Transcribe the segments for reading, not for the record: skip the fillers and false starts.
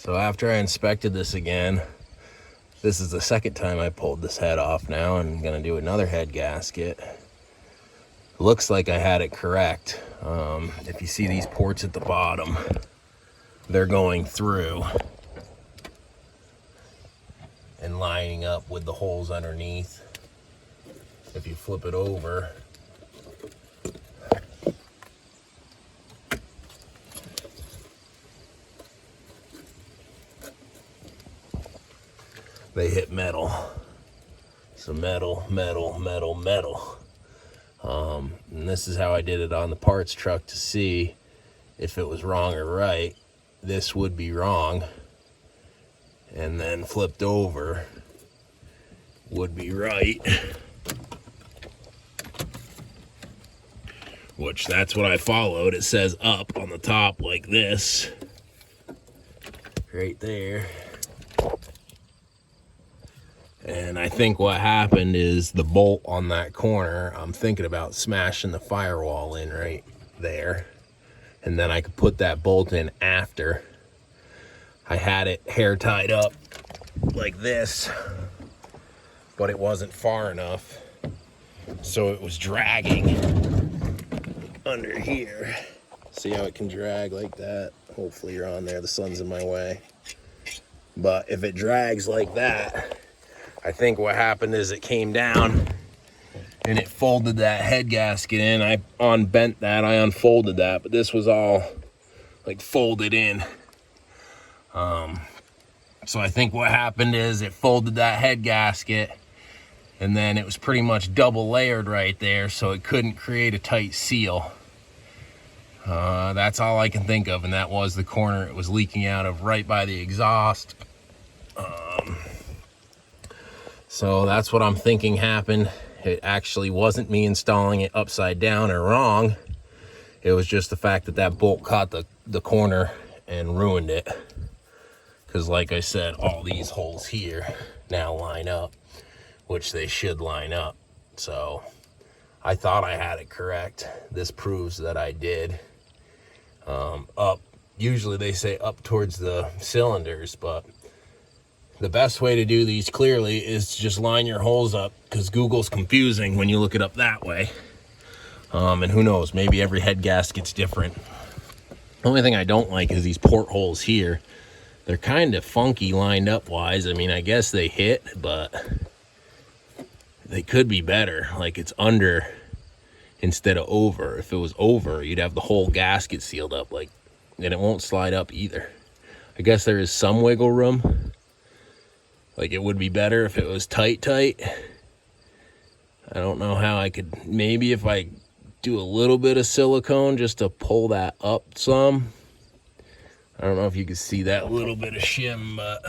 So after I inspected this again, this is the second time I pulled this head off now, and I'm gonna do another head gasket. Looks like I had it correct. If you see these ports at the bottom, they're going through and lining up with the holes underneath. If you flip it over, they hit metal. So metal, metal, metal, metal. And this is how I did it on the parts truck to see if it was wrong or right. This would be wrong, and then flipped over would be right, which that's what I followed. It says up on the top like this, right there. And I think what happened is the bolt on that corner, I'm thinking about smashing the firewall in right there. And then I could put that bolt in after. I had it hair tied up like this, but it wasn't far enough. So it was dragging under here. See how it can drag like that? Hopefully you're on there, the sun's in my way. But if it drags like that, I think what happened is it came down and it folded that head gasket in. I unbent that, I unfolded that, but this was all like folded in. So I think what happened is it folded that head gasket, and then it was pretty much double layered right there, so it couldn't create a tight seal. That's all I can think of, and that was the corner it was leaking out of right by the exhaust. So that's what I'm thinking happened. It actually wasn't me installing it upside down or wrong. It was just the fact that that bolt caught the corner and ruined it. Because like I said, all these holes here now line up, which they should line up. So I thought I had it correct. This proves that I did. Up, usually they say up towards the cylinders, but the best way to do these clearly is to just line your holes up, because Google's confusing when you look it up that way. And who knows, maybe every head gasket's different. The only thing I don't like is these portholes here. They're kind of funky lined up wise. I mean, I guess they hit, but they could be better. Like it's under instead of over. If it was over, you'd have the whole gasket sealed up, like, and it won't slide up either. I guess there is some wiggle room. Like it would be better if it was tight. I don't know how I could, maybe if I do a little bit of silicone just to pull that up some. I don't know if you can see that little bit of shim, but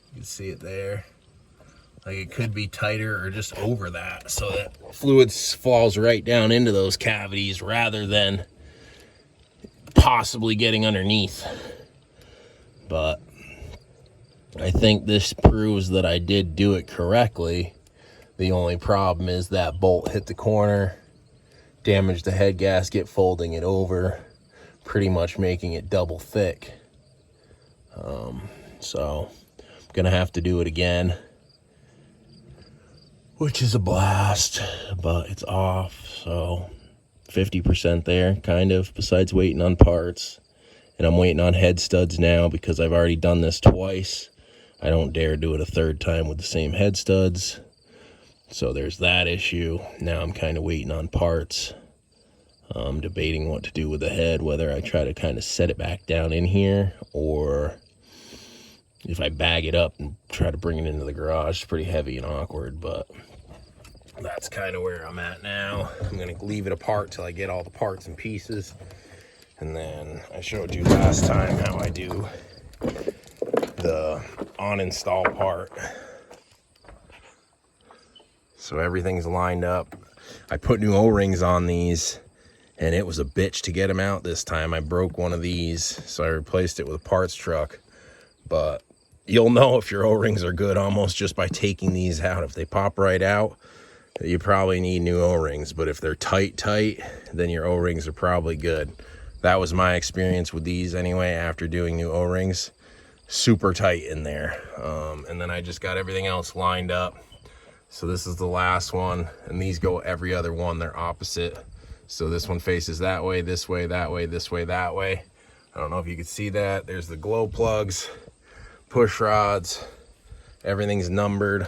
you can see it there. Like it could be tighter or just over that, so that fluid falls right down into those cavities rather than possibly getting underneath. But I think this proves that I did do it correctly. The only problem is that bolt hit the corner, damaged the head gasket, folding it over, pretty much making it double thick. So I'm gonna have to do it again, which is a blast, but it's off. So 50% there, kind of, besides waiting on parts. And I'm waiting on head studs now because I've already done this twice. I don't dare do it a third time with the same head studs. So there's that issue. Now I'm kind of waiting on parts. I'm debating what to do with the head, whether I try to kind of set it back down in here or if I bag it up and try to bring it into the garage. It's pretty heavy and awkward, but that's kind of where I'm at now. I'm going to leave it apart till I get all the parts and pieces. And then I showed you last time how I do the on-install part. So everything's lined up. I put new O-rings on these, and it was a bitch to get them out this time. I broke one of these, so I replaced it with a parts truck. But you'll know if your O-rings are good almost just by taking these out. If they pop right out, you probably need new O-rings. But if they're tight, then your O-rings are probably good. That was my experience with these anyway, after doing new O-rings. Super tight in there. And then I just got everything else lined up. So this is the last one, and these go every other one. They're opposite. So this one faces that way, this way, that way, this way, that way. I don't know if you can see that. There's the glow plugs, push rods. Everything's numbered.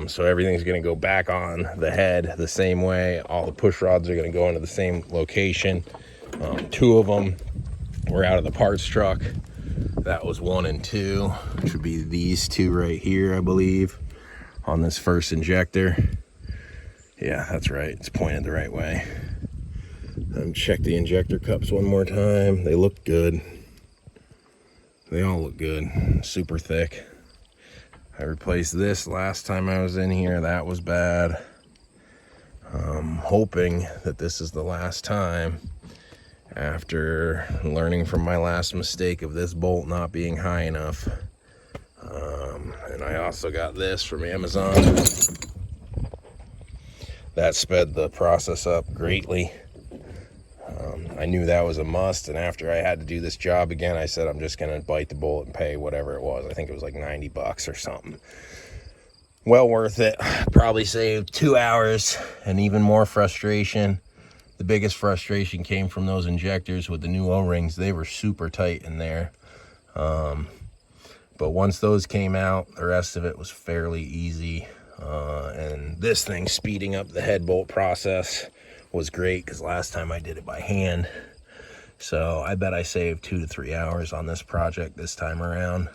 So everything's gonna go back on the head the same way. All the push rods are gonna go into the same location. 2 of them were out of the parts truck. That was 1 and 2, which would be these 2 right here, I believe, on this first injector. Yeah, that's right, it's pointed the right way. Check the injector cups one more time. They look good. They all look good, super thick. I replaced this last time I was in here. That was bad. I'm hoping that this is the last time, after learning from my last mistake of this bolt not being high enough. And I also got this from Amazon. That sped the process up greatly. I knew that was a must, and after I had to do this job again, I said I'm just gonna bite the bullet and pay whatever it was. I think it was like 90 bucks or something. Well worth it. Probably saved 2 hours and even more frustration. The biggest frustration came from those injectors with the new O-rings. They were super tight in there. But once those came out, the rest of it was fairly easy. And this thing speeding up the head bolt process was great, because last time I did it by hand. So I bet I saved 2 to 3 hours on this project this time around.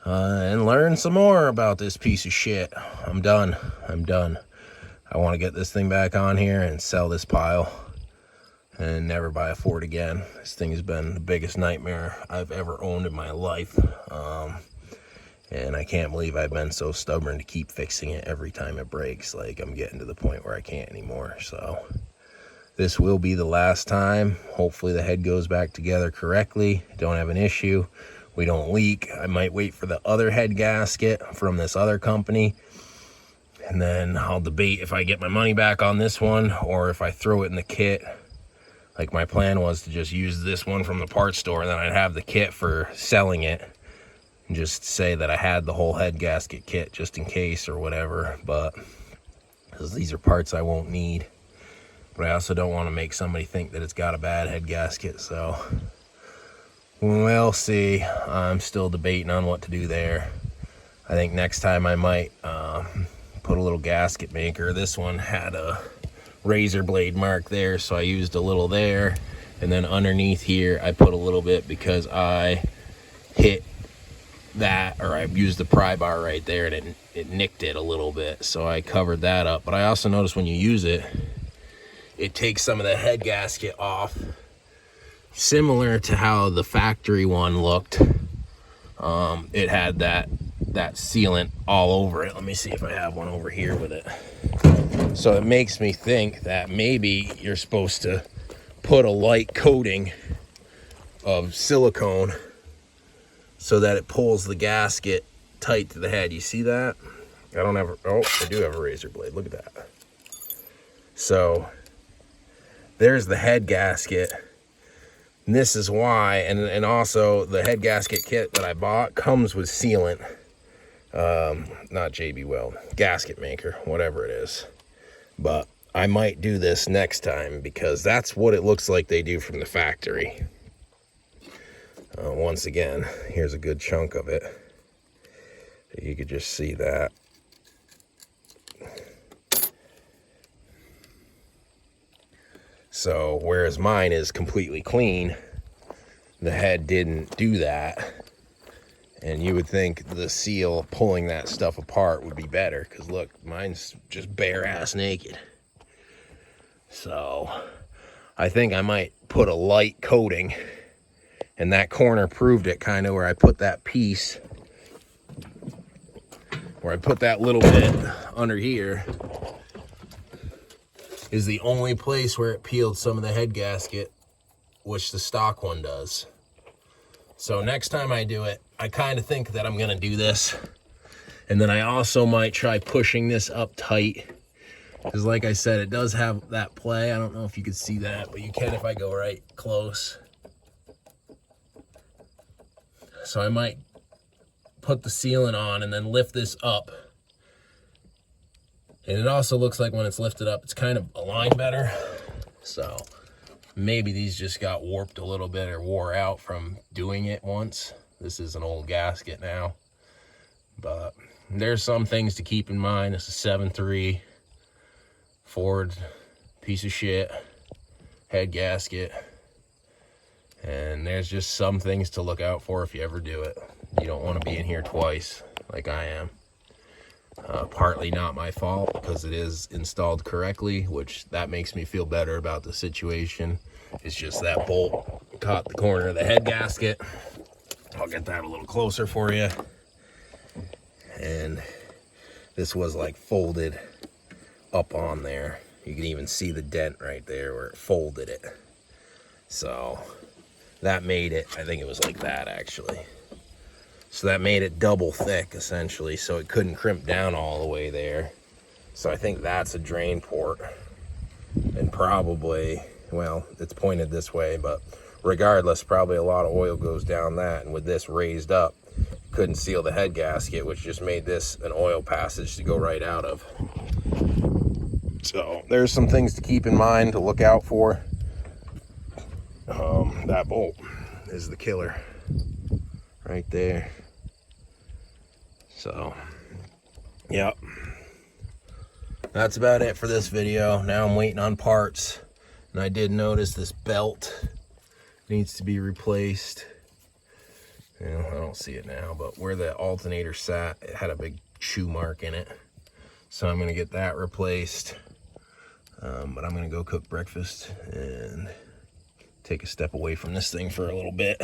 And learn some more about this piece of shit. I'm done. I want to get this thing back on here and sell this pile and never buy a Ford again. This thing has been the biggest nightmare I've ever owned in my life. And I can't believe I've been so stubborn to keep fixing it every time it breaks. Like, I'm getting to the point where I can't anymore. So this will be the last time. Hopefully the head goes back together correctly. Don't have an issue. We don't leak. I might wait for the other head gasket from this other company, and then I'll debate if I get my money back on this one or if I throw it in the kit. Like, my plan was to just use this one from the parts store, and then I'd have the kit for selling it and just say that I had the whole head gasket kit just in case or whatever. But because these are parts I won't need, but I also don't want to make somebody think that it's got a bad head gasket. So we'll see. I'm still debating on what to do there. I think next time I might put a little gasket maker. This one had a razor blade mark there, so I used a little there, and then underneath here I put a little bit because I hit that, or I used the pry bar right there, and it nicked it a little bit, so I covered that up. But I also noticed when you use it, it takes some of the head gasket off, similar to how the factory one looked. It had that sealant all over it. Let me see if I have one over here with it. So it makes me think that maybe you're supposed to put a light coating of silicone so that it pulls the gasket tight to the head. You see that? I don't have I do have a razor blade. Look at that. So there's the head gasket. And this is why, and also the head gasket kit that I bought comes with sealant. Not JB Weld, gasket maker, whatever it is. But I might do this next time, because that's what it looks like they do from the factory. Once again, here's a good chunk of it. You could just see that. So whereas mine is completely clean, the head didn't do that. And you would think the seal pulling that stuff apart would be better, because look, mine's just bare ass naked. So I think I might put a light coating, and that corner proved it, kind of, where I put that piece, where I put that little bit under here, is the only place where it peeled some of the head gasket, which the stock one does. So next time I do it, I kind of think that I'm going to do this. And then I also might try pushing this up tight Because like I said, it does have that play. I don't know if you can see that, but you can if I go right close. So I might put the sealant on and then lift this up. And it also looks like when it's lifted up, it's kind of aligned better. So maybe these just got warped a little bit or wore out from doing it once. This is an old gasket now. But there's some things to keep in mind. It's a 7.3 Ford piece of shit head gasket. And there's just some things to look out for if you ever do it. You don't want to be in here twice like I am. Partly not my fault because it is installed correctly, which that makes me feel better about the situation. It's just that bolt caught the corner of the head gasket. I'll get that a little closer for you. And this was like folded up on there. You can even see the dent right there where it folded it. So that made it, I think it was like that actually. So that made it double thick essentially, so it couldn't crimp down all the way there. So I think that's a drain port. And probably, well, it's pointed this way, but regardless, probably a lot of oil goes down that. And with this raised up, couldn't seal the head gasket, which just made this an oil passage to go right out of. So there's some things to keep in mind, to look out for. That bolt is the killer right there. So, yep. That's about it for this video. Now I'm waiting on parts. And I did notice this belt needs to be replaced. You know, I don't see it now, but where the alternator sat, it had a big shoe mark in it. So I'm gonna get that replaced. But I'm gonna go cook breakfast and take a step away from this thing for a little bit.